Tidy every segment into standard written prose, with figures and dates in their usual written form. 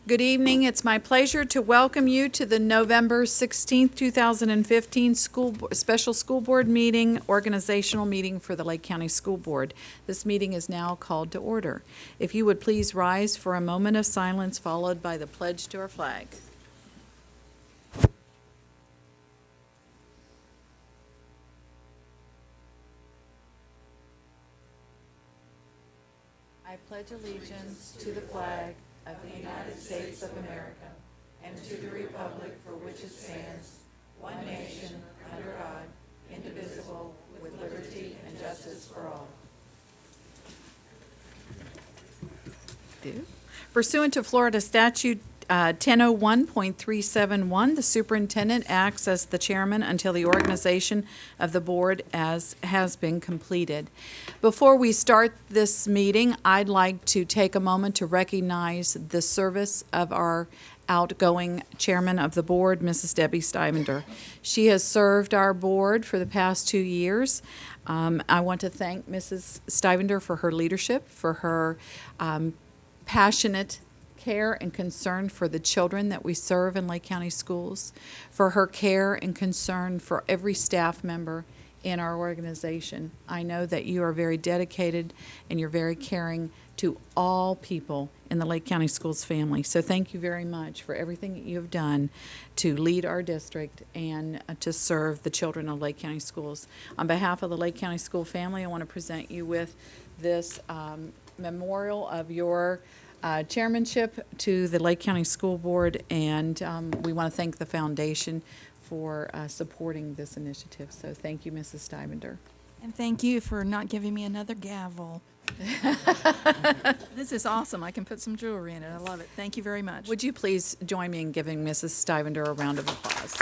Good evening. It's my pleasure to welcome you to the November 16th, 2015 Special School Board meeting, organizational meeting for the Lake County School Board. This meeting is now called to order. If you would please rise for a moment of silence followed by the pledge to our flag. I pledge allegiance to the flag of the United States of America and to the republic for which it stands, one nation, under God, indivisible, with liberty and justice for all. Pursuant to Florida Statute 1001.371, the superintendent acts as the chairman until the organization of the board has been completed. Before we start this meeting, I'd like to take a moment to recognize the service of our outgoing chairman of the board, Mrs. Debbie Stivender. She has served our board for the past 2 years. I want to thank Mrs. Stivender for her leadership, for her passionate care and concern for the children that we serve in Lake County Schools, for her care and concern for every staff member in our organization. I know that you are very dedicated and you're very caring to all people in the Lake County Schools family. So thank you very much for everything that you have done to lead our district and to serve the children of Lake County Schools. On behalf of the Lake County School family, I want to present you with this memorial of your chairmanship to the Lake County School Board, and we want to thank the foundation for supporting this initiative. So thank you, Mrs. Stivender. And thank you for not giving me another gavel. This is awesome. I can put some jewelry in it. I love it. Thank you very much. Would you please join me in giving Mrs. Stivender a round of applause?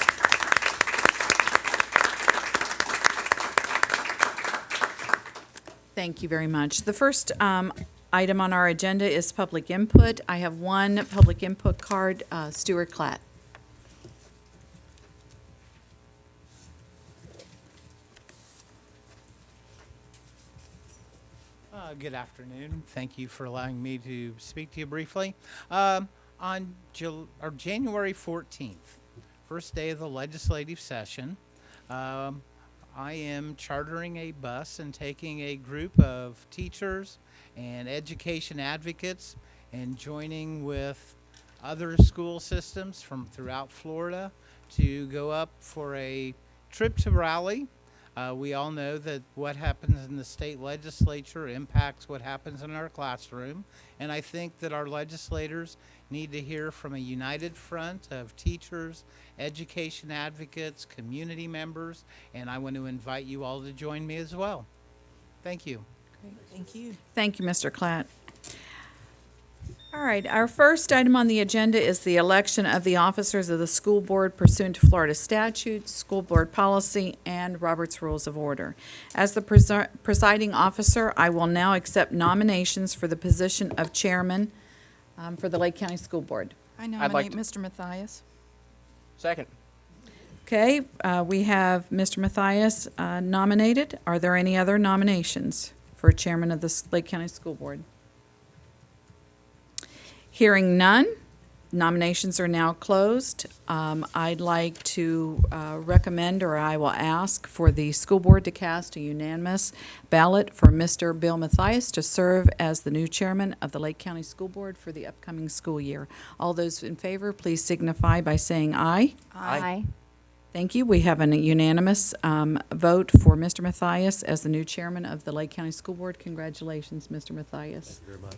Thank you very much. The first item on our agenda is public input. I have one public input card, Stuart Klatt. Good afternoon. Thank you for allowing me to speak to you briefly. On January 14th, first day of the legislative session, I am chartering a bus and taking a group of teachers and education advocates and joining with other school systems from throughout Florida to go up for a trip to Raleigh. We all know that what happens in the state legislature impacts what happens in our classroom, and I think that our legislators need to hear from a united front of teachers, education advocates, community members, and I want to invite you all to join me as well. Thank you. Thank you. Thank you, Mr. Klatt. All right, our first item on the agenda is the election of the officers of the school board pursuant to Florida statutes, school board policy, and Robert's Rules of Order. As the presiding officer, I will now accept nominations for the position of chairman for the Lake County School Board. I nominate Mr. Matthias. Second. Okay, we have Mr. Matthias nominated. Are there any other nominations for chairman of the Lake County School Board? Hearing none, nominations are now closed. I'd like to recommend, or I will ask, for the school board to cast a unanimous ballot for Mr. Bill Matthias to serve as the new chairman of the Lake County School Board for the upcoming school year. All those in favor, please signify by saying aye. Aye. Thank you. We have a unanimous vote for Mr. Matthias as the new chairman of the Lake County School Board. Congratulations, Mr. Matthias. Thank you very much.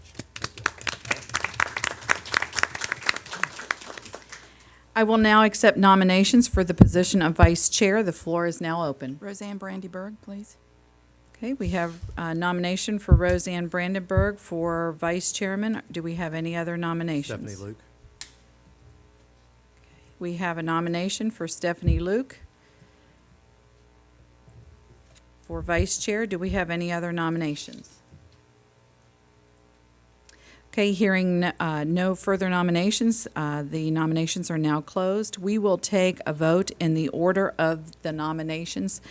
I will now accept nominations for the position of vice chair. The floor is now open. Roseanne Brandyberg, please. Okay, we have a nomination for Roseanne Brandenburg for vice chairman. Do we have any other nominations? Stephanie Luke. We have a nomination for Stephanie Luke for vice chair. Do we have any other nominations? Okay, hearing no further nominations, the nominations are now closed. We will take a vote in the order of the nominations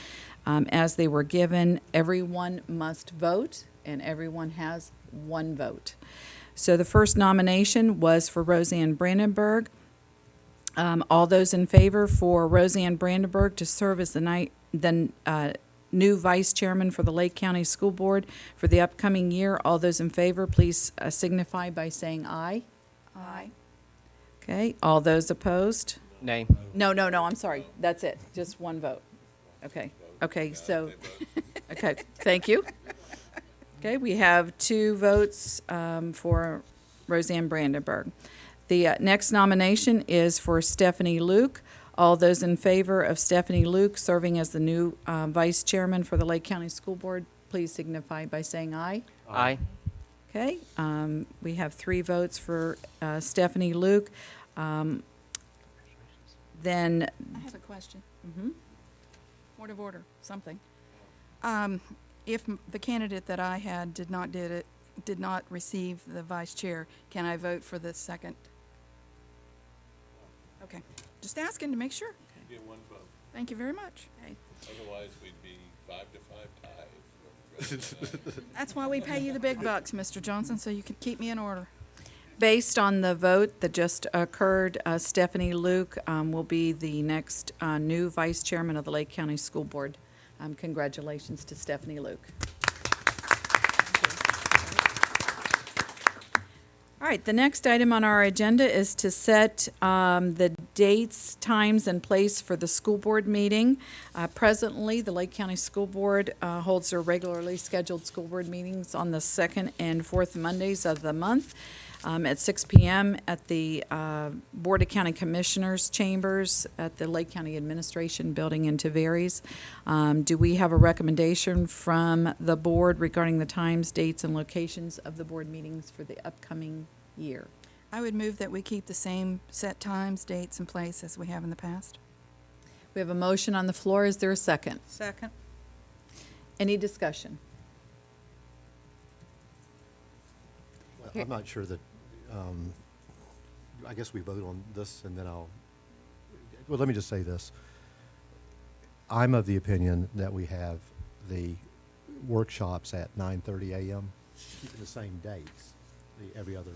as they were given. Everyone must vote, and everyone has one vote. So the first nomination was for Roseanne Brandenburg. All those in favor for Roseanne Brandenburg to serve as the new vice chairman for the Lake County School Board for the upcoming year, all those in favor, please signify by saying aye. Aye. Okay, all those opposed? Nay. No, I'm sorry, that's it, just one vote. Okay, so, okay, thank you. Okay, we have 2 votes for Roseanne Brandenburg. The next nomination is for Stephanie Luke. All those in favor of Stephanie Luke serving as the new vice chairman for the Lake County School Board, please signify by saying aye. Aye. Okay, we have 3 votes for Stephanie Luke. Then, I have a question. mhm. Point of order, something. If the candidate that I had did not receive the vice chair, can I vote for the second? Okay, just asking to make sure. You get one vote. Thank you very much. Otherwise, we'd be 5-5 ties. That's why we pay you the big bucks, Mr. Johnson, so you can keep me in order. Based on the vote that just occurred, Stephanie Luke will be the next new vice chairman of the Lake County School Board. Congratulations to Stephanie Luke. All right, the next item on our agenda is to set the dates, times, and place for the school board meeting. Presently, the Lake County School Board holds their regularly scheduled school board meetings on the second and fourth Mondays of the month at 6 p.m. at the Board of County Commissioners Chambers at the Lake County Administration Building in Tavares. Do we have a recommendation from the board regarding the times, dates, and locations of the board meetings for the upcoming year? I would move that we keep the same set times, dates, and place as we have in the past. We have a motion on the floor. Is there a second? Second. Any discussion? Well, Here- I'm not sure that, I guess we vote on this and then well, let me just say this. I'm of the opinion that we have the workshops at 9:30 a.m., keeping the same dates, every other.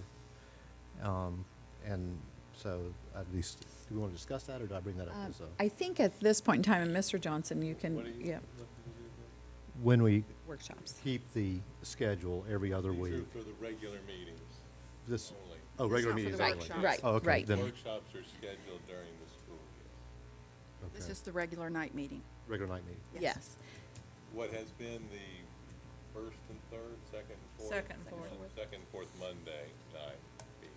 And so at least, do we want to discuss that or do I bring that up as a? I think at this point in time, and Mr. Johnson, you can, What do you- yeah, When we workshops. keep the schedule every other These are week, for the regular meetings this, only. oh, regular not for the meetings Right, only. workshops. right, Oh, okay, right. then- Workshops are scheduled during the school year. This Okay. is the regular night meeting. Regular night meeting. Yes. What has been the first and third, second and fourth? Second and fourth. Second and fourth Monday night meeting.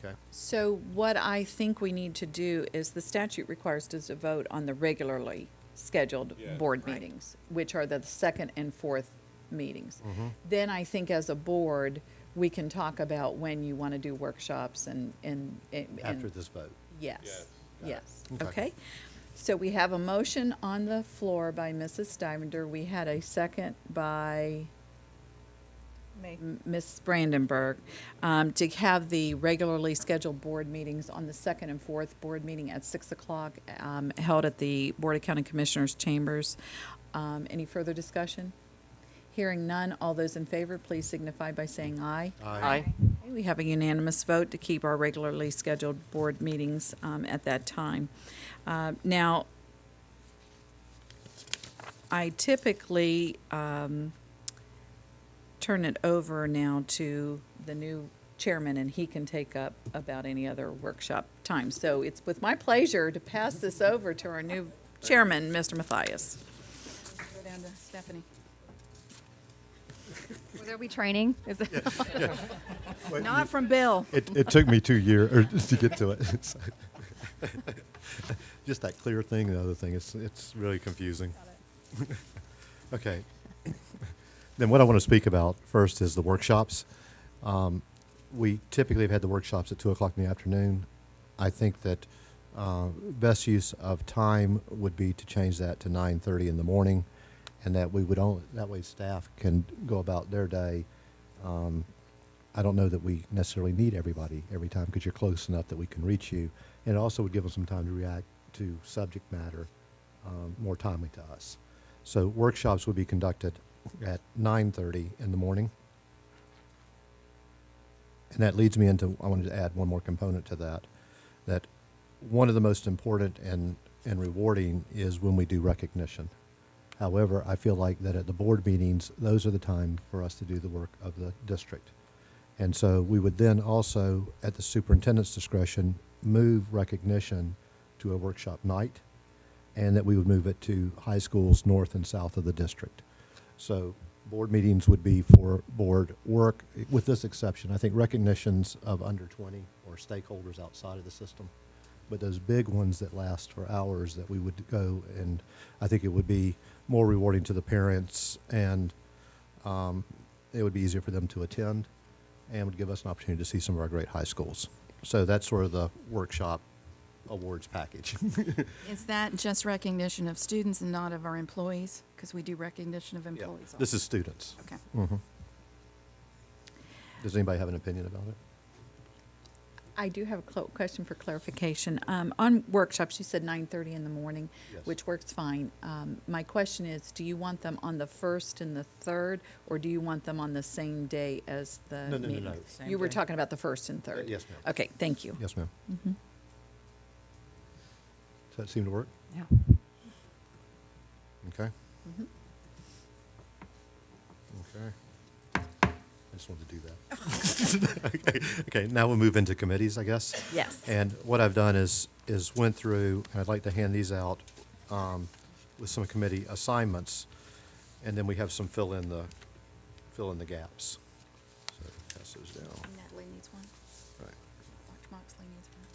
Okay. So what I think we need to do is the statute requires us to vote on the regularly scheduled Yes. board Right. meetings, which are the second and fourth meetings. Mm-hmm. Then I think as a board, we can talk about when you want to do workshops and. After this vote. Yes, Yes. yes, Okay. okay. So we have a motion on the floor by Mrs. Stivender. We had a second by Me. Ms. Brandenburg, to have the regularly scheduled board meetings on the second and fourth board meeting at 6 o'clock, held at the Board of County Commissioners Chambers. Any further discussion? Hearing none, all those in favor, please signify by saying aye. Aye. Okay, we have a unanimous vote to keep our regularly scheduled board meetings at that time. Now, I typically turn it over now to the new chairman, and he can take up about any other workshop time. So it's with my pleasure to pass this over to our new chairman, Mr. Matthias. Go down to Stephanie. Will there be training? Is it? Not from Bill. It took me 2 years to get to it. So, just that clear thing, the other thing, it's really confusing. Okay. Then what I want to speak about first is the workshops. We typically have had the workshops at 2 o'clock in the afternoon. I think that best use of time would be to change that to 9:30 in the morning, and that we would only, that way staff can go about their day. I don't know that we necessarily need everybody every time because you're close enough that we can reach you. And it also would give them some time to react to subject matter more timely to us. So workshops would be conducted at 9:30 in the morning. And that leads me into, I wanted to add one more component to that, that one of the most important and rewarding is when we do recognition. However, I feel like that at the board meetings, those are the time for us to do the work of the district. And so we would then also, at the superintendent's discretion, move recognition to a workshop night, and that we would move it to high schools north and south of the district. So board meetings would be for board work, with this exception. I think recognitions of under 20 or stakeholders outside of the system. But those big ones that last for hours, that we would go, and I think it would be more rewarding to the parents, and it would be easier for them to attend, and would give us an opportunity to see some of our great high schools. So that's sort of the workshop awards package. Is that just recognition of students and not of our employees? Because we do recognition of employees also. This is students. Okay. Does anybody have an opinion about it? I do have a question for clarification. On workshops, you said 9:30 in the morning, Yes. which works fine. My question is, do you want them on the 1st and the 3rd, or do you want them on the same day as the No, no, no, meeting? no. You were talking about the 1st and 3rd? Yes, ma'am. Okay, thank you. Yes, ma'am. Does that seem to work? Yeah. Okay. Okay. I just wanted to do that. Okay, now we'll move into committees, I guess. Yes. And what I've done is went through, and I'd like to hand these out with some committee assignments, and then we have some fill in the gaps. So pass those down. Natalie needs one. Right. Dr. Moxley needs one.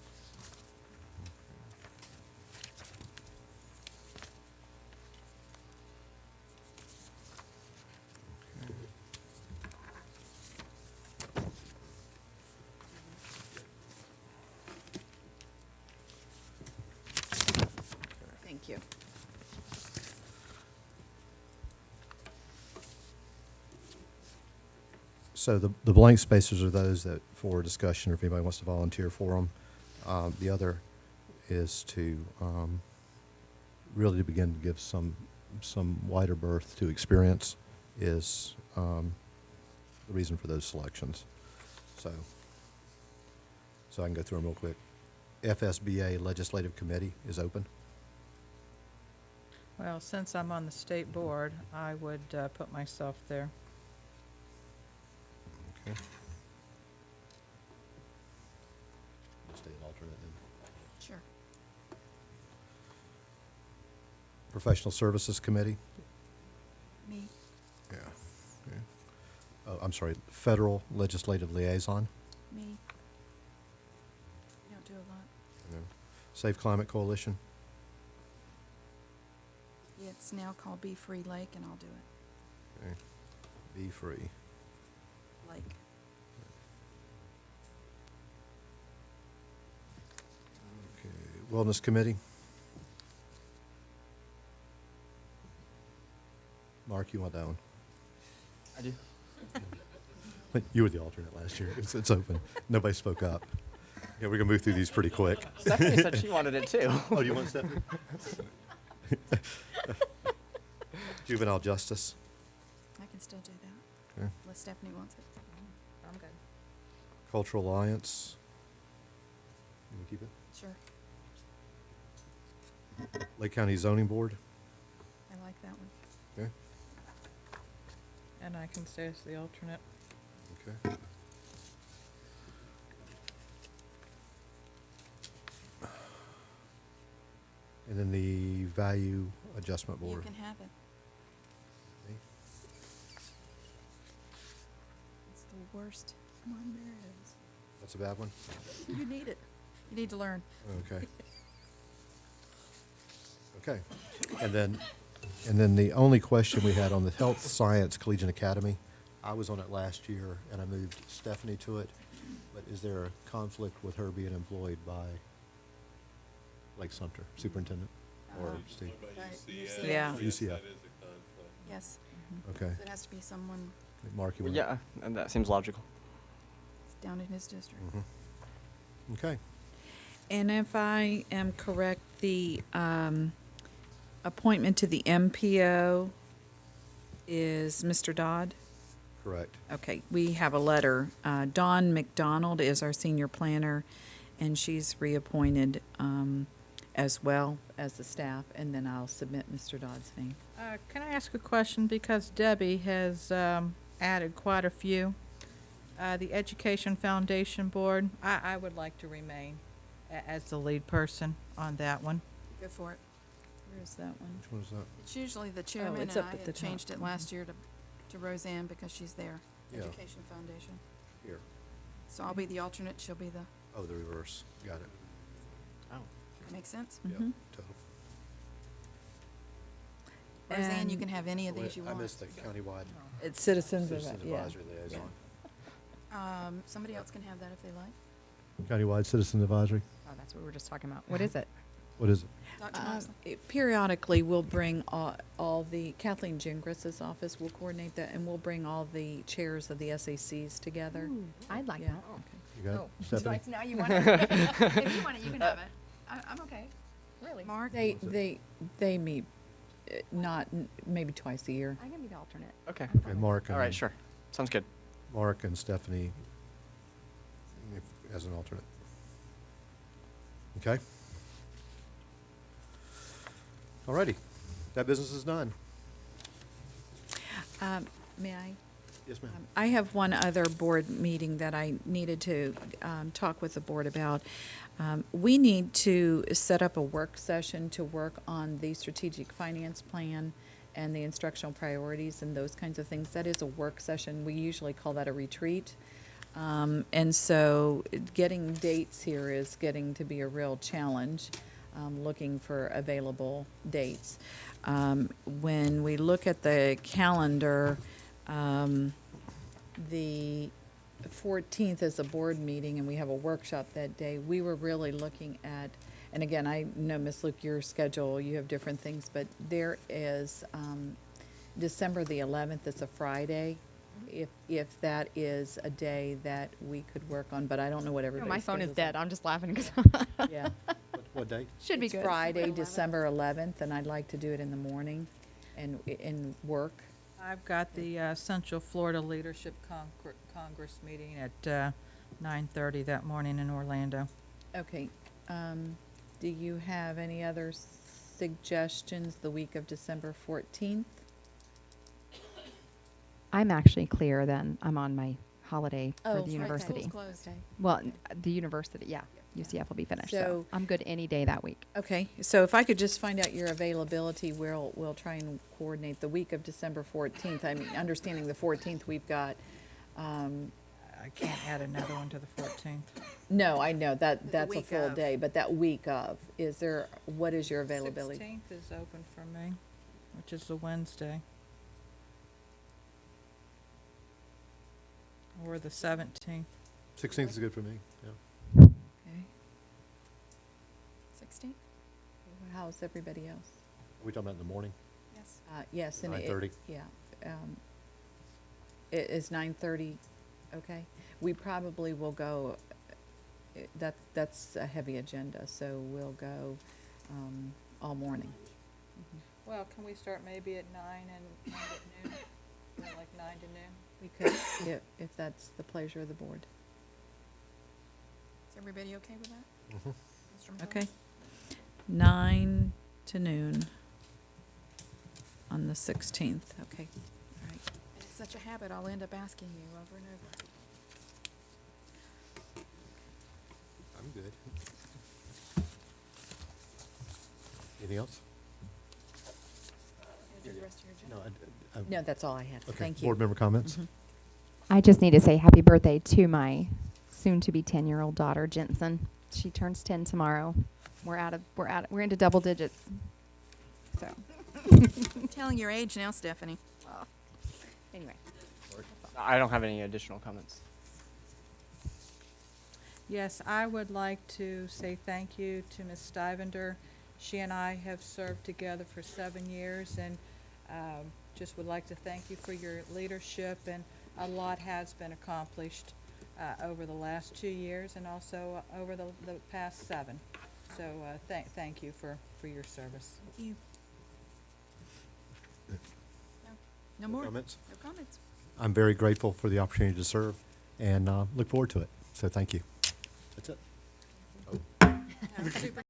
Thank you. So the blank spaces are those that for discussion, or if anybody wants to volunteer for them. The other is to really begin to give some wider berth to experience is the reason for those selections. So I can go through them real quick. FSBA Legislative Committee is open. Well, since I'm on the state board, I would put myself there. Okay. Stay an alternate then. Sure. Professional Services Committee. Me. Yeah. Oh, I'm sorry, Federal Legislative Liaison. Me. You don't do a lot. Safe Climate Coalition. It's now called Be Free Lake, and I'll do it. Okay. Be Free. Lake. Okay. Wellness Committee. Mark, you want that one? I do. But you were the alternate last year. It's open. Nobody spoke up. Yeah, we're gonna move through these pretty quick. Stephanie said she wanted it too. Oh, do you want Stephanie? Juvenile Justice. I can still do that, Okay. unless Stephanie wants it. I'm good. Cultural Alliance. You want to keep it? Sure. Lake County Zoning Board. I like that one. Okay. And I can stay as the alternate. Okay. And then the Value Adjustment You Board. can have it. Okay. It's the worst one there is. That's a bad one? You need it. You need to learn. Okay. Okay. And then the only question we had on the Health Science Collegiate Academy, I was on it last year and I moved Stephanie to it, but is there a conflict with her being employed by Lake Sumter Superintendent or Steve? Right, UCF, Yeah. UCF. That is a conflict. Yes, Okay. it has to be someone Mark, you want? Yeah, and that seems logical. down in his district. Okay. And if I am correct, the appointment to the MPO is Mr. Dodd? Correct. Okay, we have a letter. Dawn McDonald is our senior planner, and she's reappointed as well as the staff, and then I'll submit Mr. Dodd's name. Can I ask a question? Because Debbie has added quite a few. The Education Foundation Board, I would like to remain as the lead person on that one. Go for it. Where's that one? Which one is that? It's usually the chairman, it's and up I at the had top. changed it last year to Roseanne because she's there. Yeah. Education Foundation. Here. So I'll be the alternate, she'll be the, Oh, the reverse. Got it. that makes sense? Yeah, Mhm. total. Roseanne, you And- can have any of Wait, these you I want. missed the countywide It's Citizens Citizen of, yeah. Advisory Liaison. Somebody else can have that if they like. Countywide Citizen Advisory. Oh, that's what we were just talking about. What is it? What is it? Dr. Moxley? Periodically, we'll bring all the, Kathleen Gingras' office will coordinate that, and we'll bring all the chairs of the SACs together. I'd like Yeah. that. You got Oh, it? so Stephanie? now you want it. If you want it, you can have it. I'm okay. Really? Mark? They meet, maybe twice a year. I can be the alternate. Okay. Okay, Mark and. All right, sure. Sounds good. Mark and Stephanie as an alternate. Okay? Alrighty. That business is done. May I? Yes, ma'am. I have one other board meeting that I needed to talk with the board about. We need to set up a work session to work on the strategic finance plan and the instructional priorities and those kinds of things. That is a work session. We usually call that a retreat. And so getting dates here is getting to be a real challenge, looking for available dates. When we look at the calendar, the 14th is a board meeting and we have a workshop that day. We were really looking at, and again, I know, Ms. Luke, your schedule, you have different things, but there is December the 11th, it's a Friday, if that is a day that we could work on, but I don't know what No, everybody's my phone is schedules dead. are. I'm just laughing because Yeah. What date? should be It's good. Friday, December 11th, and I'd like to do it in the morning and work. I've got the Central Florida Leadership Congress meeting at 9:30 that morning in Orlando. Okay, do you have any other suggestions the week of December 14th? I'm actually clear then. I'm on my holiday Oh, for okay. the university. School's closed. Well, the university, yeah. UCF will be finished. So So- I'm good any day that week. Okay, so if I could just find out your availability, we'll try and coordinate the week of December 14th. I mean, understanding the 14th, we've got, I can't add another one to the 14th. no, I know, that's a week full of. day, but that week of, what is your availability? 16th is open for me, which is the Wednesday. Or the 17th. 16th is good for me. Yeah. Okay. 16th? How's everybody else? Are we talking about in the morning? Yes. Yes, and 9:30? yeah. Is 9:30 okay? We probably will go, that's a heavy agenda, so we'll go all morning. Well, can we start maybe at 9 and end at noon? Or like 9 to noon? We could, if that's the pleasure of the board. Is everybody okay with that? Mhm. Mr. McDonald? Okay. 9 to noon on the 16th, okay. All right. It's such a habit, I'll end up asking you over and over. I'm good. Anything else? Do the rest of your agenda. No, No, that's all I had. Okay, Thank you. board member comments? Mhm. I just need to say happy birthday to my soon-to-be 10-year-old daughter, Jensen. She turns 10 tomorrow. We're into double digits. So, I'm telling your age now, Stephanie. anyway. I don't have any additional comments. Yes, I would like to say thank you to Ms. Stivender. She and I have served together for 7 years, and just would like to thank you for your leadership, and a lot has been accomplished over the last 2 years and also over the past 7. So thank you for your service. Thank you. No more? Comments? No comments? I'm very grateful for the opportunity to serve and look forward to it. So thank you. That's it.